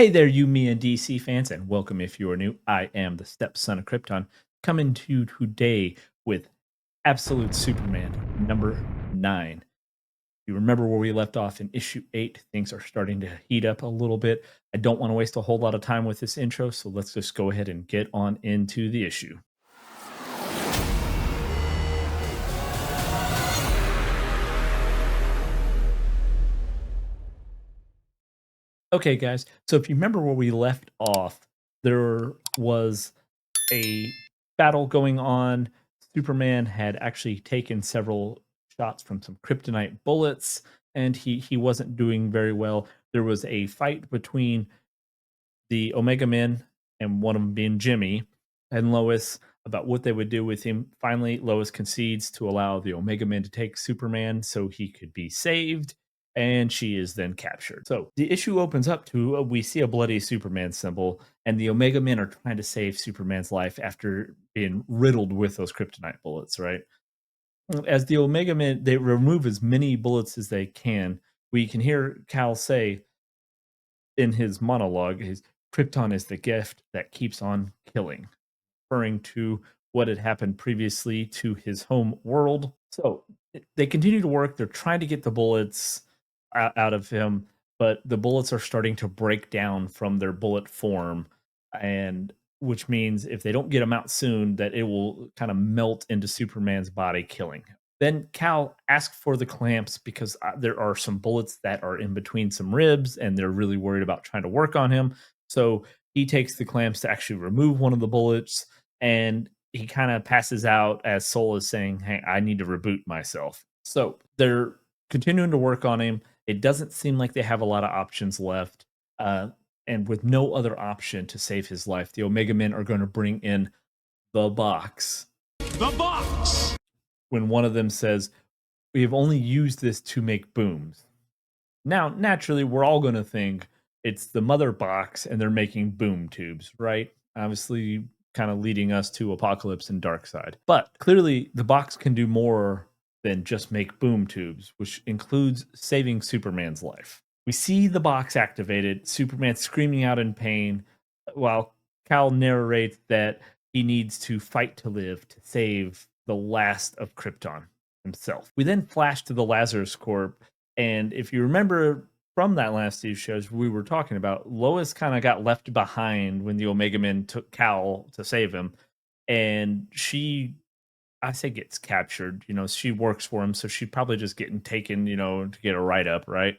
Hey there, you, me, and DC fans, and welcome if you are new. I am the stepson of Krypton, coming to you today with Absolute Superman number 9. You remember where we left off in issue 8? Things are starting to heat up a little bit. I don't want to waste a whole lot of time with this intro, so let's just go ahead and get on into the issue. Okay, guys, so if you remember where we left off, there was a battle going on. Superman had actually taken several shots from some kryptonite bullets, and he wasn't doing very well. There was a fight between the Omega Men and one of them being Jimmy and Lois about what they would do with him. Finally, Lois concedes to allow the Omega Men to take Superman so he could be saved, and she is then captured. So the issue opens up to we see a bloody Superman symbol, and the Omega Men are trying to save Superman's life after being riddled with those kryptonite bullets, right? As the Omega Men, they remove as many bullets as they can. We can hear Cal say, in his monologue, his Krypton is the gift that keeps on killing, referring to what had happened previously to his home world. So they continue to work. They're trying to get the bullets out of him, but the bullets are starting to break down from their bullet form, and which means if they don't get them out soon, that it will kind of melt into Superman's body, killing him. Then Cal asks for the clamps because there are some bullets that are in between some ribs, and they're really worried about trying to work on him. So he takes the clamps to actually remove one of the bullets, and he kind of passes out as Soul is saying, "Hey, I need to reboot myself." So they're continuing to work on him. It doesn't seem like they have a lot of options left. And with no other option to save his life, the Omega Men are going to bring in the box. The box! When one of them says, "We have only used this to make booms." Now, naturally, we're all going to think it's the mother box and they're making boom tubes, right? Obviously, kind of leading us to Apocalypse and Darkseid. But clearly, the box can do more than just make boom tubes, which includes saving Superman's life. We see the box activated, Superman screaming out in pain, while Cal narrates that he needs to fight to live to save the last of Krypton himself. We then flash to the Lazarus Corp, and if you remember from that last two shows we were talking about, Lois kind of got left behind when the Omega Men took Cal to save him, and she, I say, gets captured. You know, she works for him, so she'd probably just getting taken, you know, to get a write up, right?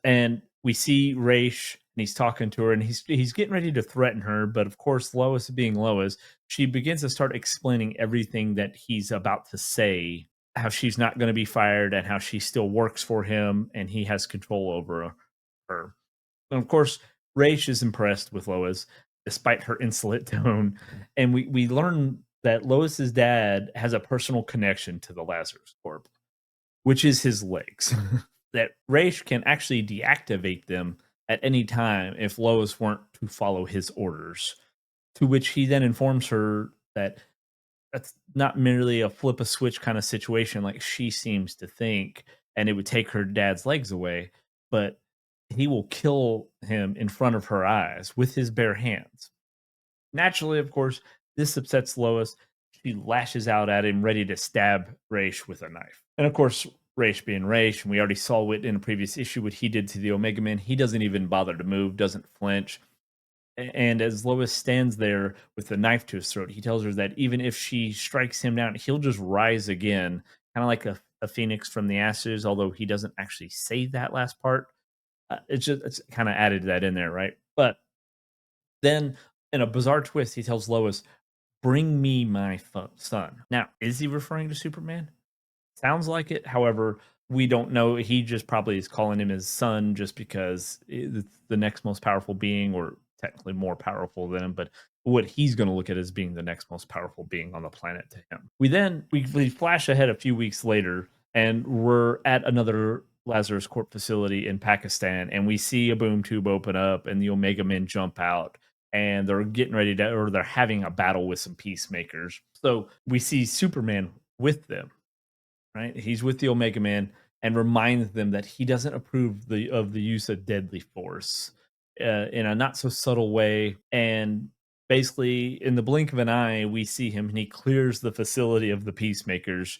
And we see Raish, and he's talking to her, and he's getting ready to threaten her, but of course, Lois being Lois, she begins to start explaining everything that he's about to say, how she's not going to be fired, and how she still works for him, and he has control over her. And of course, Raish is impressed with Lois, despite her insolent tone, and we learn that Lois's dad has a personal connection to the Lazarus Corp, which is his legs. That Raish can actually deactivate them at any time if Lois weren't to follow his orders. To which he then informs her that that's not merely a flip a switch kind of situation like she seems to think, and it would take her dad's legs away, but he will kill him in front of her eyes with his bare hands. Naturally, of course, this upsets Lois. She lashes out at him, ready to stab Raish with a knife. And of course, Raish being Raish, and we already saw it in a previous issue what he did to the Omega Man. He doesn't even bother to move, doesn't flinch. And as Lois stands there with the knife to his throat, he tells her that even if she strikes him down, he'll just rise again, kind of like a phoenix from the ashes, although he doesn't actually say that last part. It's kind of added that in there, right? But then, in a bizarre twist, he tells Lois, "Bring me my son." Now, is he referring to Superman? Sounds like it. However, we don't know. He just probably is calling him his son just because it's the next most powerful being, or technically more powerful than him. But what he's going to look at as being the next most powerful being on the planet to him. We flash ahead a few weeks later, and we're at another Lazarus Corp facility in Pakistan, and we see a boom tube open up, and the Omega Men jump out, and they're getting ready to, or they're having a battle with some peacemakers. So we see Superman with them, right? He's with the Omega Man and reminds them that he doesn't approve of the use of deadly force. in a not so subtle way. And basically, in the blink of an eye, we see him and he clears the facility of the Peacemakers.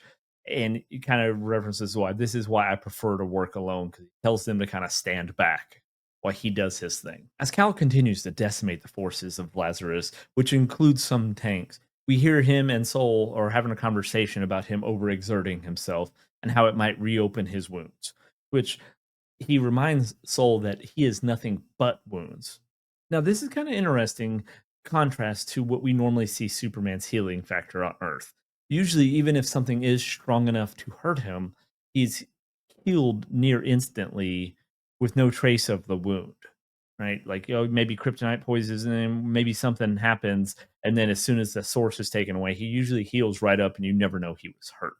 And he kind of references why this is why I prefer to work alone because he tells them to kind of stand back while he does his thing. As Cal continues to decimate the forces of Lazarus, which includes some tanks, we hear him and Soul are having a conversation about him overexerting himself and how it might reopen his wounds, which he reminds Soul that he is nothing but wounds. Now, this is kind of interesting contrast to what we normally see Superman's healing factor on Earth. Usually, even if something is strong enough to hurt him, he's healed near instantly with no trace of the wound. Right? Like, maybe kryptonite poisons him, maybe something happens, and then as soon as the source is taken away, he usually heals right up and you never know he was hurt.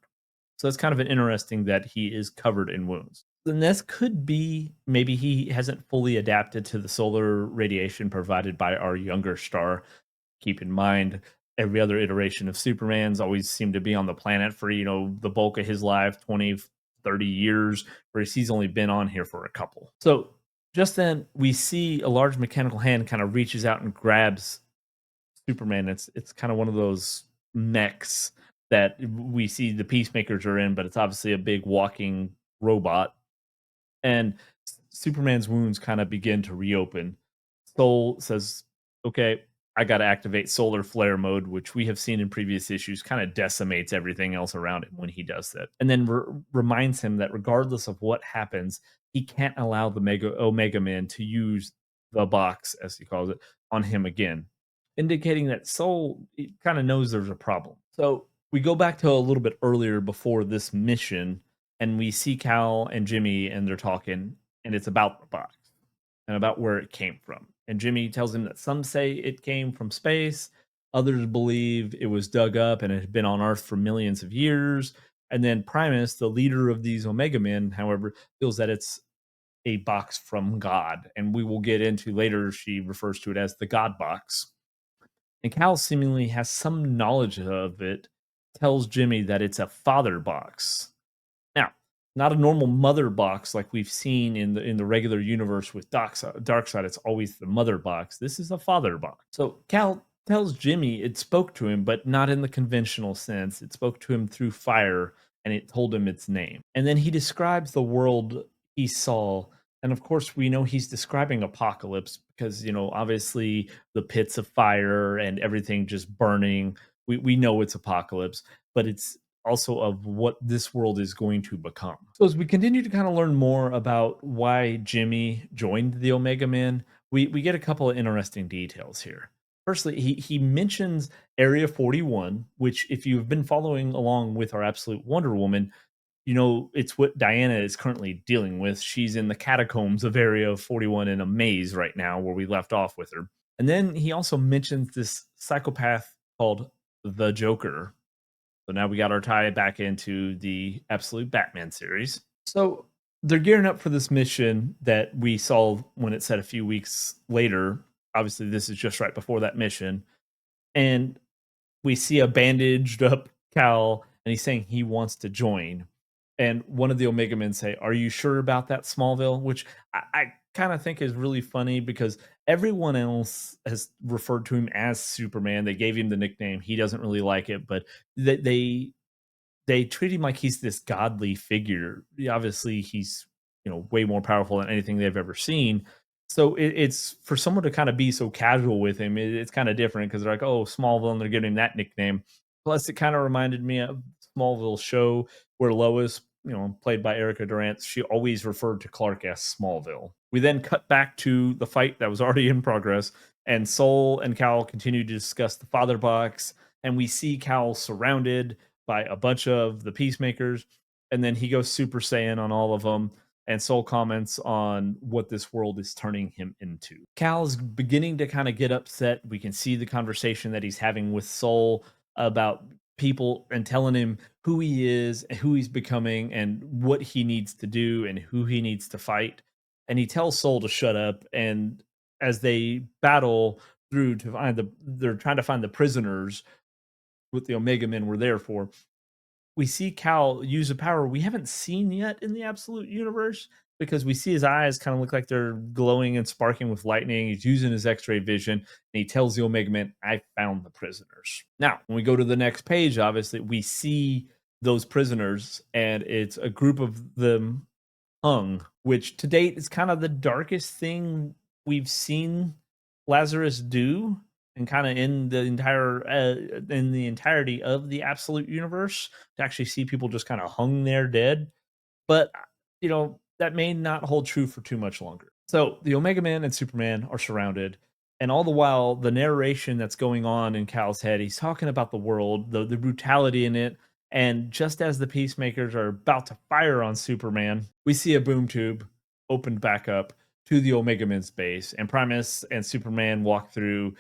So that's kind of an interesting that he is covered in wounds. Then this could be maybe he hasn't fully adapted to the solar radiation provided by our younger star. Keep in mind, every other iteration of Superman's always seemed to be on the planet for, the bulk of his life, 20, 30 years, whereas he's only been on here for a couple. So just then we see a large mechanical hand kind of reaches out and grabs Superman. It's kind of one of those mechs that we see the Peacemakers are in, but it's obviously a big walking robot. And Superman's wounds kind of begin to reopen. Soul says, "Okay, I got to activate solar flare mode," which we have seen in previous issues, kind of decimates everything else around him when he does that. And then reminds him that regardless of what happens, he can't allow the Omega Man to use the box, as he calls it, on him again, indicating that Soul kind of knows there's a problem. So we go back to a little bit earlier before this mission, and we see Cal and Jimmy, and they're talking, and it's about the box and about where it came from. And Jimmy tells him that some say it came from space, others believe it was dug up and it had been on Earth for millions of years. And then Primus, the leader of these Omega Men, however, feels that it's a box from God. And we will get into later, she refers to it as the God box. And Cal seemingly has some knowledge of it, tells Jimmy that it's a father box. Now, not a normal mother box like we've seen in the regular universe with Darkseid. It's always the mother box. This is a father box. So Cal tells Jimmy it spoke to him, but not in the conventional sense. It spoke to him through fire, and it told him its name. And then he describes the world he saw. And of course, we know he's describing apocalypse because, obviously the pits of fire and everything just burning. We know it's apocalypse, but it's also of what this world is going to become. So as we continue to kind of learn more about why Jimmy joined the Omega Men, we get a couple of interesting details here. Firstly, he mentions Area 41, which if you've been following along with our Absolute Wonder Woman, it's what Diana is currently dealing with. She's in the catacombs of Area 41 in a maze right now where we left off with her. And then he also mentions this psychopath called the Joker. So now we got our tie back into the Absolute Batman series. So they're gearing up for this mission that we saw when it said a few weeks later. Obviously, this is just right before that mission. And we see a bandaged up Cal, and he's saying he wants to join. And one of the Omega Men say, "Are you sure about that, Smallville?" Which I kind of think is really funny because everyone else has referred to him as Superman. They gave him the nickname. He doesn't really like it, but they treat him like he's this godly figure. Obviously, he's way more powerful than anything they've ever seen. So it's for someone to kind of be so casual with him. It's kind of different because they're like, "Oh, Smallville," and they're giving him that nickname. Plus, it kind of reminded me of Smallville show where Lois, played by Erica Durant, she always referred to Clark as Smallville. We then cut back to the fight that was already in progress, and Soul and Cal continue to discuss the father box, and we see Cal surrounded by a bunch of the Peacemakers, and then he goes Super Saiyan on all of them. And Soul comments on what this world is turning him into. Cal's beginning to kind of get upset. We can see the conversation that he's having with Soul about people and telling him who he is, and who he's becoming, and what he needs to do, and who he needs to fight. And he tells Soul to shut up. And as they battle through to find they're trying to find the prisoners what the Omega Men were there for. We see Cal use a power we haven't seen yet in the Absolute Universe, because we see his eyes kind of look like they're glowing and sparking with lightning. He's using his X-ray vision, and he tells the Omega Man, "I found the prisoners." Now, when we go to the next page, obviously we see those prisoners, and it's a group of them hung, which to date is kind of the darkest thing we've seen Lazarus do, and kind of in the entirety of the Absolute Universe, to actually see people just kind of hung there dead. But, that may not hold true for too much longer. So the Omega Man and Superman are surrounded, and all the while, the narration that's going on in Cal's head, he's talking about the world, the brutality in it. And just as the Peacemakers are about to fire on Superman, we see a boom tube opened back up to the Omega Man's base, and Primus and Superman walk through.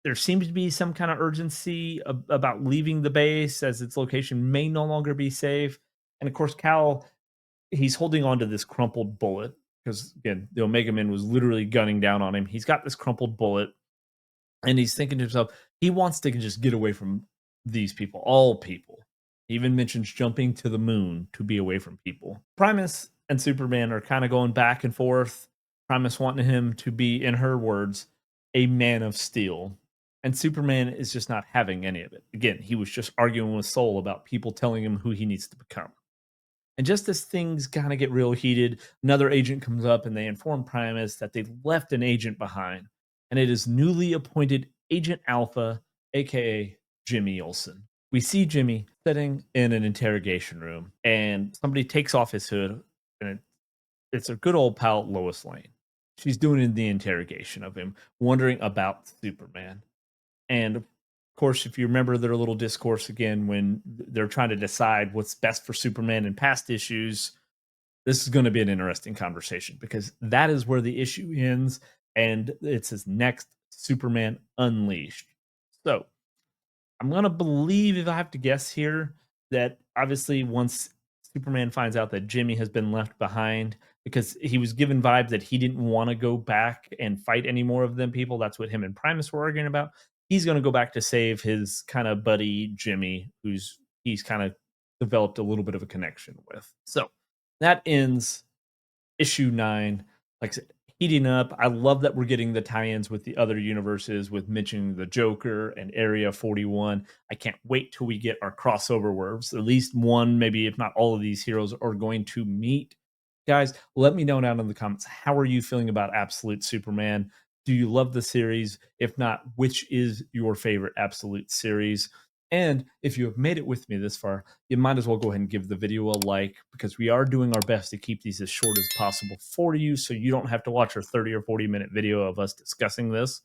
There seems to be some kind of urgency about leaving the base, as its location may no longer be safe. And of course, Cal, he's holding on to this crumpled bullet because, again, the Omega Man was literally gunning down on him. He's got this crumpled bullet, and he's thinking to himself, he wants to just get away from these people, all people. He even mentions jumping to the moon to be away from people. Primus and Superman are kind of going back and forth. Primus wanting him to be, in her words, a man of steel. And Superman is just not having any of it. Again, he was just arguing with Soul about people telling him who he needs to become. And just as things kind of get real heated, another agent comes up and they inform Primus that they left an agent behind. And it is newly appointed Agent Alpha, aka Jimmy Olsen. We see Jimmy sitting in an interrogation room, and somebody takes off his hood, and it's a good old pal, Lois Lane. She's doing the interrogation of him, wondering about Superman. And of course, if you remember their little discourse again when they're trying to decide what's best for Superman in past issues, this is going to be an interesting conversation because that is where the issue ends, and it's his next Superman Unleashed. So I'm gonna believe, if I have to guess here, that obviously once Superman finds out that Jimmy has been left behind, because he was given vibes that he didn't want to go back and fight any more of them people. That's what him and Primus were arguing about. He's gonna go back to save his kind of buddy Jimmy, who's he's kind of developed a little bit of a connection with. So that ends issue 9. Like I said, heating up. I love that we're getting the tie-ins with the other universes, with mentioning the Joker and Area 41. I can't wait till we get our crossover where at least one, maybe if not all of these heroes are going to meet. Guys, let me know down in the comments, how are you feeling about Absolute Superman? Do you love the series? If not, which is your favorite Absolute series? And if you have made it with me this far, you might as well go ahead and give the video a like, because we are doing our best to keep these as short as possible for you, so you don't have to watch our 30 or 40-minute video of us discussing this.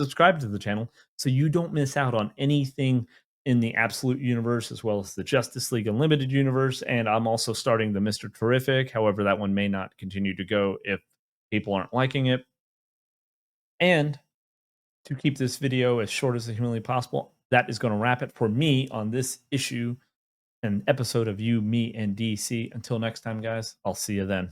Subscribe to the channel so you don't miss out on anything in the Absolute Universe, as well as the Justice League Unlimited universe. And I'm also starting the Mr. Terrific. However, that one may not continue to go if people aren't liking it. And to keep this video as short as humanly possible, that is going to wrap it for me on this issue and episode of You, Me, and DC. Until next time, guys, I'll see you then.